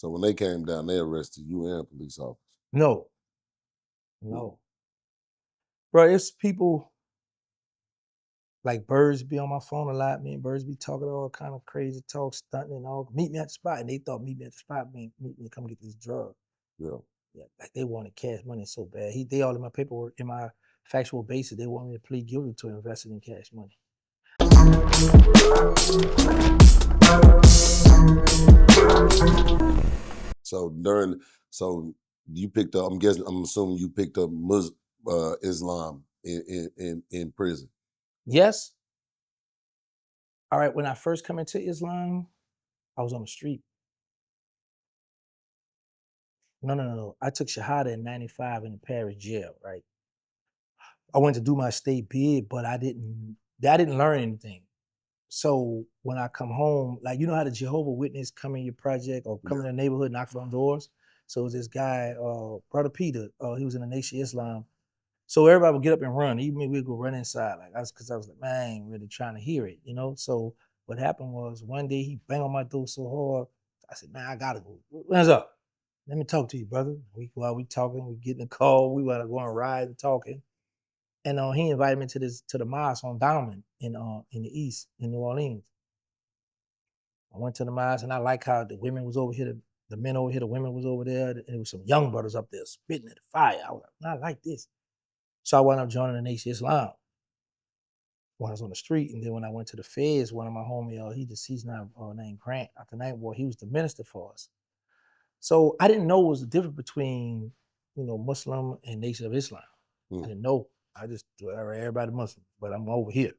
So when they came down, they arrested you and police officers. No. No. Bro, it's people like Birds be on my phone a lot. Me and Birds be talking all kind of crazy talk, stunting and all. Meet me at the spot. And they thought meet me at the spot mean meet me come get this drug. Yeah. Yeah, like they wanted cash money so bad. They all in my paperwork, in my factual basis, they want me to plead guilty to investing in cash money. So you picked up. I'm assuming you picked up Islam in prison. Yes. All right, when I first come into Islam, I was on the street. No. I took Shahada in 95 in the Paris jail, right? I went to do my state bid, but I didn't learn anything. So when I come home, like you know how the Jehovah Witness come in your project or come in the neighborhood, knock on doors. So this guy, Brother Peter, he was in the Nation of Islam. So everybody would get up and run. Even me, we'd go run inside. Because I was like, man, I ain't really trying to hear it, you know? So what happened was one day he banged on my door so hard, I said, man, I gotta go. What's up? Let me talk to you, brother. We talking, we get in the car, we want to go on a ride and talking. And he invited me to the mosque on Diamond in the East, in New Orleans. I went to the mosque and I like how the women was over here, the men over here, the women was over there, and there was some young brothers up there spitting at the fire. I was like, I like this. So I wound up joining the Nation of Islam when I was on the street. And then when I went to the feds, one of my homies, he's now named Grant, after Night War, he was the minister for us. So I didn't know what was the difference between, Muslim and Nation of Islam. I didn't know. I just thought everybody Muslim, but I'm over here.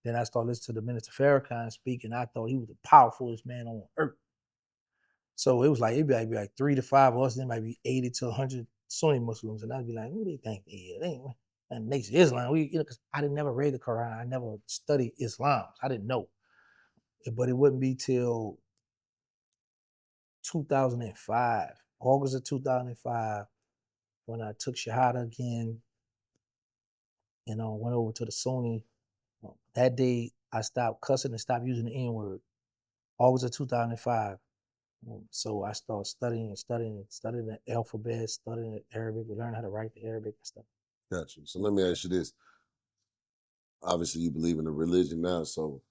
Then I started listening to the Minister Farrakhan speak, and I thought he was the powerfulest man on earth. So it was like, it'd be like 3 to 5 of us, then might be 80 to 100 Sunni Muslims. And I'd be like, who do they think they is? They ain't and Nation of Islam. Because I didn't never read the Quran. I never studied Islam. I didn't know. But it wouldn't be till 2005, August of 2005, when I took Shahada again and went over to the Sunni. That day, I stopped cussing and stopped using the N-word. August of 2005. So I started studying the alphabet, studying the Arabic, learning how to write the Arabic and stuff. Gotcha. So let me ask you this. Obviously, you believe in a religion now. So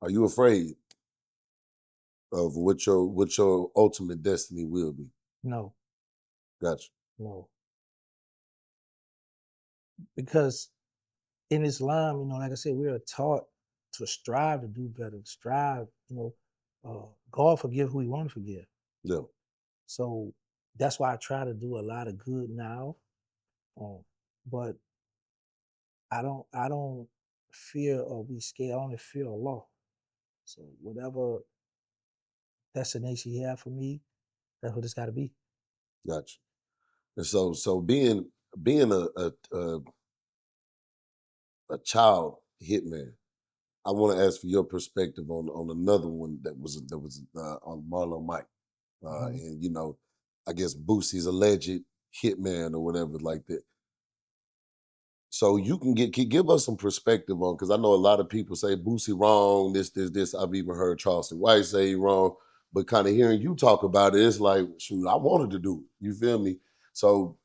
are you afraid of what your ultimate destiny will be? No. Gotcha. No. Because in Islam, like I said, we are taught to strive to do better, strive, God forgive who he want to forgive. Yeah. So that's why I try to do a lot of good now. But I don't fear or be scared. I only fear Allah. So whatever destination he have for me, that's what it's got to be. Gotcha. And so being a child hitman, I want to ask for your perspective on another one that was on Marlo Mike, and I guess Boosie's alleged hitman or whatever like that. So you can give us some perspective on, because I know a lot of people say Boosie wrong, this. I've even heard Charleston White say he wrong, but kind of hearing you talk about it, it's like, shoot, I wanted to do it. You feel me? So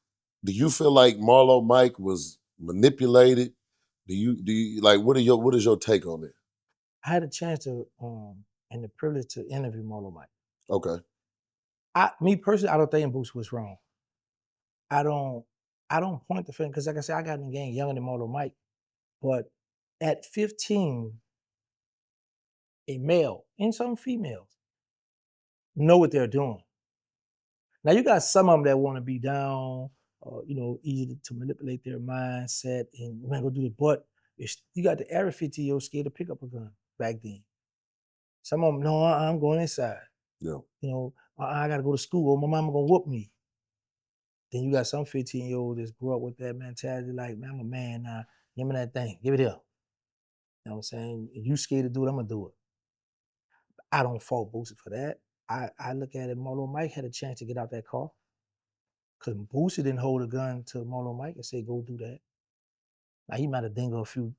do you feel like Marlo Mike was manipulated? Do you like what is your take on it? I had a chance to and the privilege to interview Marlo Mike. Okay. Me personally, I don't think Boosie was wrong. I don't point the finger because, like I said, I got in the game younger than Marlo Mike. But at 15, a male and some females know what they're doing. Now you got some of them that want to be down, easy to manipulate their mindset and want to go do it. But you got the average 15-year-old scared to pick up a gun back then. Some of them, no, I'm going inside. Yeah. I got to go to school or my mama gonna whoop me. Then you got some 15-year-old that's grew up with that mentality, like, man, I'm a man now. Give me that thing. Give it here. You know what I'm saying? If you scared to do it, I'm gonna do it. I don't fault Boosie for that. I look at it, Marlo Mike had a chance to get out that car. Because Boosie didn't hold a gun to Marlo Mike and say, go do that. Now he might have dingled a few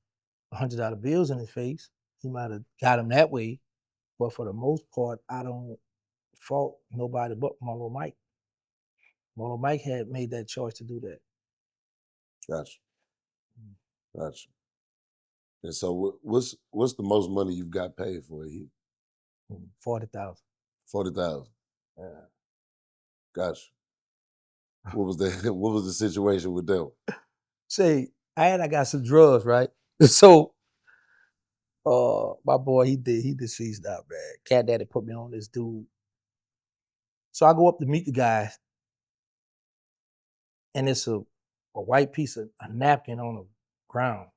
$100 bills in his face. He might have got him that way. But for the most part, I don't fault nobody but Marlo Mike. Marlo Mike had made that choice to do that. Gotcha. Gotcha. And so what's the most money you've got paid for a hit? 40,000. 40,000. Yeah. Gotcha. What was the what was the situation with them? Say, I got some drugs, right? So my boy, he deceased out, man. Cat Daddy put me on this dude. So I go up to meet the guys, and it's a white piece of a napkin on the ground.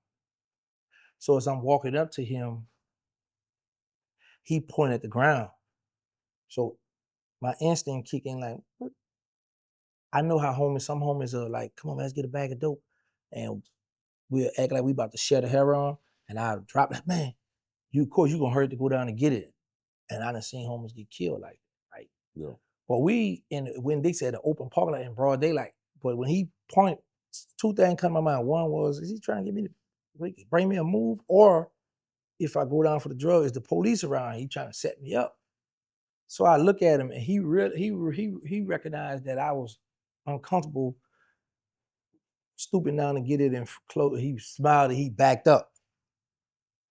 So as I'm walking up to him, he pointed at the ground. So my instinct kick in like, what? I know how some homies are like, come on, man, let's get a bag of dope. And we'll act like we about to share the heroin. And I'll drop like, man, of course you gonna hurt to go down and get it. And I done seen homies get killed like that, right? Yeah. But when they said the open parking lot in broad daylight, but when he pointed, two things come to my mind. One was, is he trying to get me to bring me a move? Or if I go down for the drug, is the police around? He trying to set me up. So I look at him, and he recognized that I was uncomfortable stooping down to get it and close. He smiled and he backed up.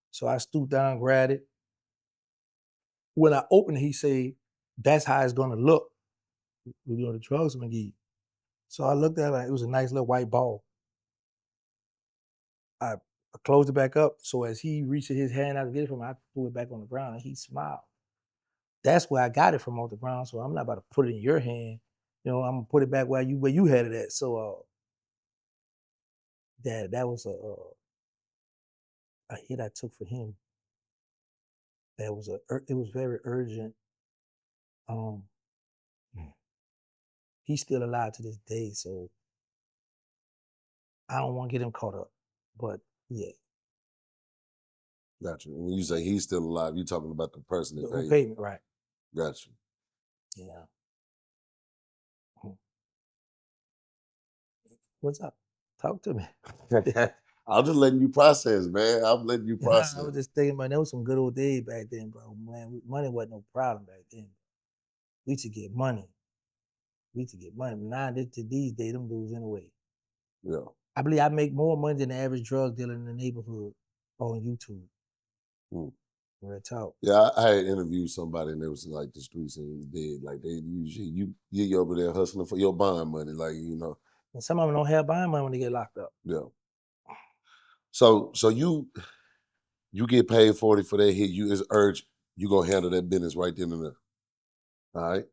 So I stooped down, grabbed it. When I opened it, he said, that's how it's gonna look. We're doing the drugs I'm gonna give you. So I looked at it, it was a nice little white ball. I closed it back up. So as he reached his hand out to get it from me, I threw it back on the ground and he smiled. That's where I got it from off the ground. So I'm not about to put it in your hand. You know, I'm gonna put it back where you had it at. So that was a hit I took for him. It was very urgent. He's still alive to this day, so I don't want to get him caught up. But yeah, Gotcha. When you say he's still alive, you're talking about the person that who paid. paid me, right? Gotcha. Yeah. What's up? Talk to me. I'm just letting you process, man. I'm letting you I process. was just thinking, man, there was some good old days back then, bro. Man, money wasn't no problem back then. We used to get money. Now, these days, them dudes anyway. Yeah. I believe I make more money than the average drug dealer in the neighborhood on YouTube. Real talk. Yeah, I had interviewed somebody and they was like the streets and he was dead. Like they usually you over there hustling for your bond money, like And some of them don't have buying money when they get locked up. Yeah. So you get paid 40 for that hit. It's urgent. You gonna handle that business right then and there. All right.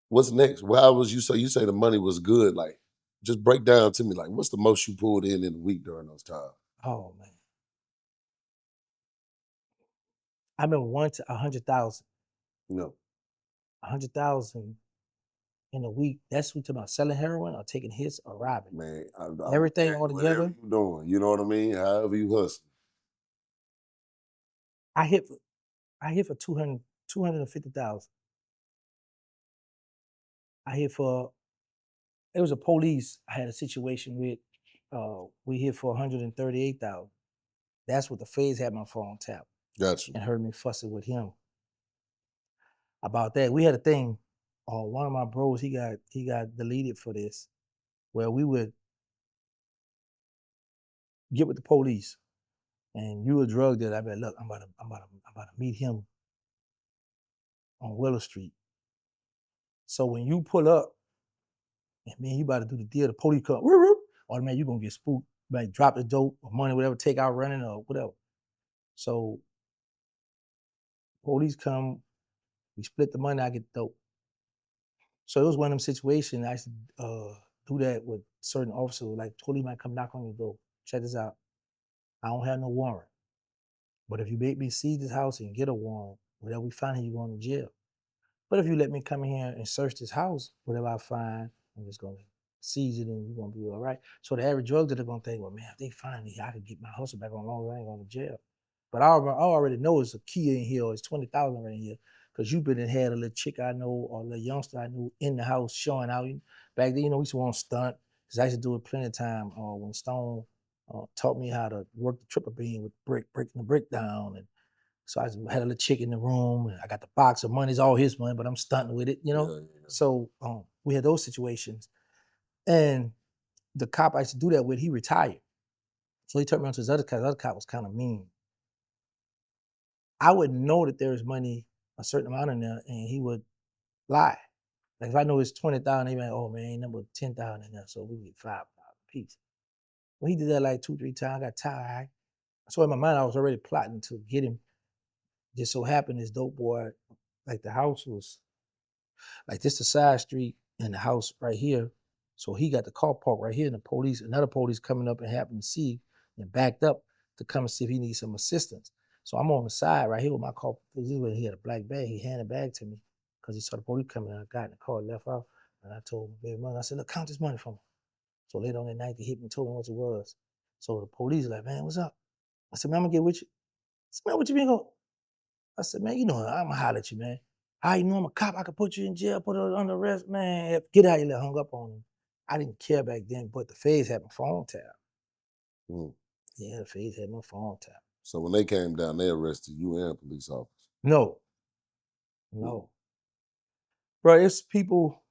What's next? Well, how was you? So you say the money was good. Like, just break down to me. Like, what's the most you pulled in a week during those times? Oh man, I've been 100,000. No, 100,000 in a week. That's what you talking about, selling heroin or taking hits or robbing. man. Everything all together. Whatever you doing, you know what I mean. However you hustle. I hit for 250,000. I hit for, it was a police I had a situation with. We hit for 138,000. That's what the feds had my phone tapped Gotcha. and heard me fussing with him about that. We had a thing. One of my bros, he got deleted for this, where we would get with the police, and you a drug dealer. I be like, look, I'm about to meet him on Willow Street. So when you pull up, and man, you about to do the deal, the police come, whoop, whoop, or man, you gonna get spooked. Like drop the dope or money, whatever, take out running or whatever. So police come, we split the money, I get the dope. So it was one of them situations. I used to do that with certain officers. Like police might come knock on your door. Check this out. I don't have no warrant, but if you make me seize this house and get a warrant, whatever we find here, you going to jail. But if you let me come in here and search this house, whatever I find, I'm just gonna seize it and you're gonna be all right. So the average drug dealer gonna think, well, man, if they find me, I could get my hustle back on long. I ain't going to jail. But I already know it's a key in here, or it's 20,000 right in here, because you've been and had a little chick I know or a little youngster I knew in the house showing out. Back then, we used to want to stunt, because I used to do it plenty of time when Stone taught me how to work the triple beam with breaking the brick down, and So I had a little chick in the room, and I got the box of money. It's all his money, but I'm stunting with it, you know? Yeah. So we had those situations. And the cop I used to do that with, he retired. So he turned me on to his other cop. The other cop was kind of mean. I would know that there was money, a certain amount in there, and he would lie. Like if I know it's 20,000, he'd be like, oh man, ain't number 10,000 in there, so we get 5,000 a piece. Well, he did that like 2, 3 times. I got tired. So in my mind, I was already plotting to get him. Just so happened this dope boy, like the house was like this the side street and the house right here. So he got the car parked right here, and the police, another police coming up and happened to see and backed up to come and see if he needs some assistance. So I'm on the side right here with my car. This is when he had a black bag. He handed the bag to me because he saw the police coming. And I got in the car, left out, and I told him, baby mother, I said, look, count this money for me. So later on that night, they hit me, told me what it was. So the police like, man, what's up? I said, man, I'm gonna get with you. I said, man, what you been going? I said, man, you know, I'm gonna holler at you, man. How you know I'm a cop? I could put you in jail, put her under arrest, man. Get out of here, hung up on him. I didn't care back then, but the feds had my phone tapped. Mm. Yeah, the feds had my phone tapped. So when they came down, they arrested you and police officers. No, no. Bro, it's people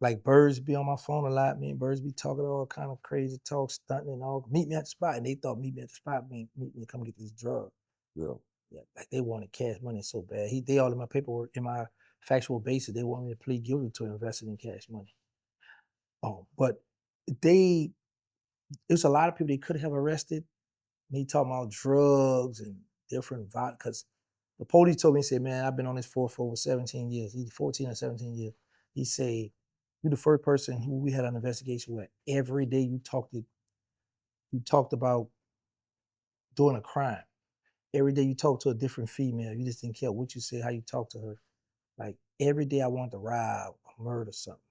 like Birds be on my phone a lot. Me and Birds be talking all kind of crazy talk, stunting and all. Meet me at the spot. And they thought meet me at the spot meet me to come get this drug. Yeah. Yeah, like they wanted cash money so bad. They all in my paperwork, in my factual basis, they want me to plead guilty to investing in cash money. But it was a lot of people they could have arrested. Me talking about drugs and different because the police told me, he said, man, I've been on this for over 17 years, either 14 or 17 years. He said, you're the first person who we had an investigation with. Every day you talked about doing a crime. Every day you talked to a different female. You just didn't care what you said, how you talked to her. Like every day I wanted to rob or murder something.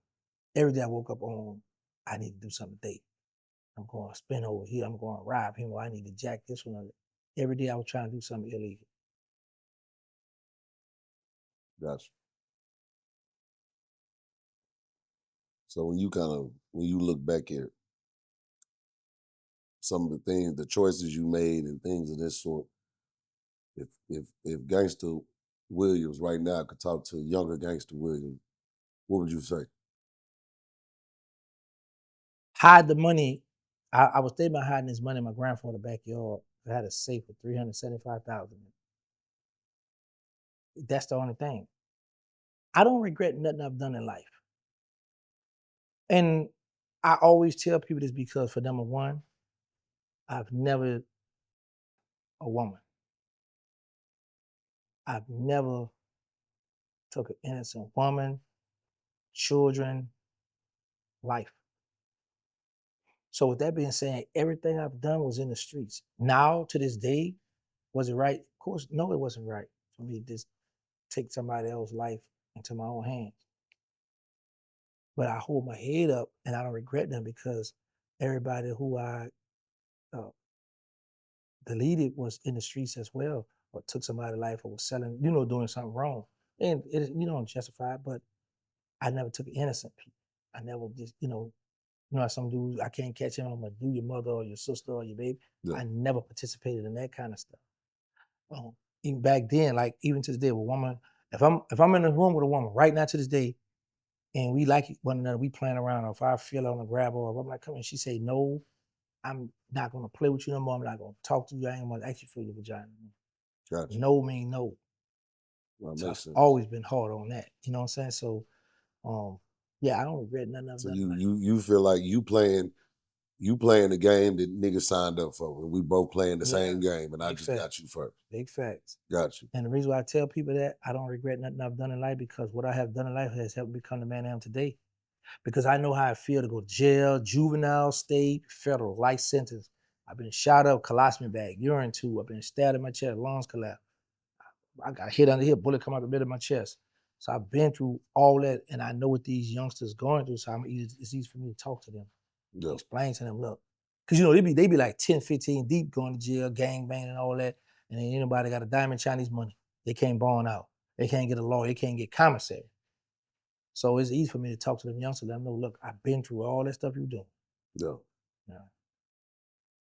Every day I woke up on, I need to do something today. I'm going to spin over here. I'm going to rob him. Or I need to jack this one. Every day I was trying to do something illegal. Gotcha. So when you look back at some of the things, the choices you made and things of this sort, if Gangsta Williams right now could talk to younger Gangsta Williams, what would you say? Hide the money. I was thinking about hiding this money in my grandfather's backyard. I had a safe with 375,000. That's the only thing. I don't regret nothing I've done in life. And I always tell people this because for number one, I've never a woman. I've never took an innocent woman, children, life. So with that being said, everything I've done was in the streets. Now to this day, was it right? Of course, no, it wasn't right for me to just take somebody else's life into my own hands. But I hold my head up and I don't regret them because everybody who I uh, deleted was in the streets as well, or took somebody's life or was selling, doing something wrong. And you don't justify it, but I never took innocent people. I never just, how some dudes, I can't catch him, I'm gonna do your mother or your sister or your baby. Yeah. I never participated in that kind of stuff. Even back then, like even to this day, with a woman, if I'm in a room with a woman right now to this day, and we like one another, we playing around, or if I feel I want to grab her, or I'm like, come in, she say no, I'm not gonna play with you no more. I'm not gonna talk to you. I ain't gonna ask you for your vagina. Gotcha. No mean no. Well, So I've makes sense. always been hard on that. You know what I'm saying? So, yeah, I don't regret nothing of So that. you feel like you playing the game that niggas signed up for, and we both playing the same game, and I just got you first. Big facts. Got you. And the reason why I tell people that I don't regret nothing I've done in life because what I have done in life has helped me become the man I am today. Because I know how I feel to go to jail, juvenile, state, federal, life sentence. I've been shot up, colostomy bag, urine tube. I've been stabbed in my chest, lungs collapsed. I got hit under here, bullet come out the middle of my chest. So I've been through all that, and I know what these youngsters going through. So it's easy for me to talk to them, explain to them, look, because they be like 10, 15 deep going to jail, gang banging and all that, and then anybody got a diamond Chinese money, they can't bond out, they can't get a lawyer, they can't get commissary. So it's easy for me to talk to them youngsters, let them know, look, I've been through all that stuff you're doing. Yeah.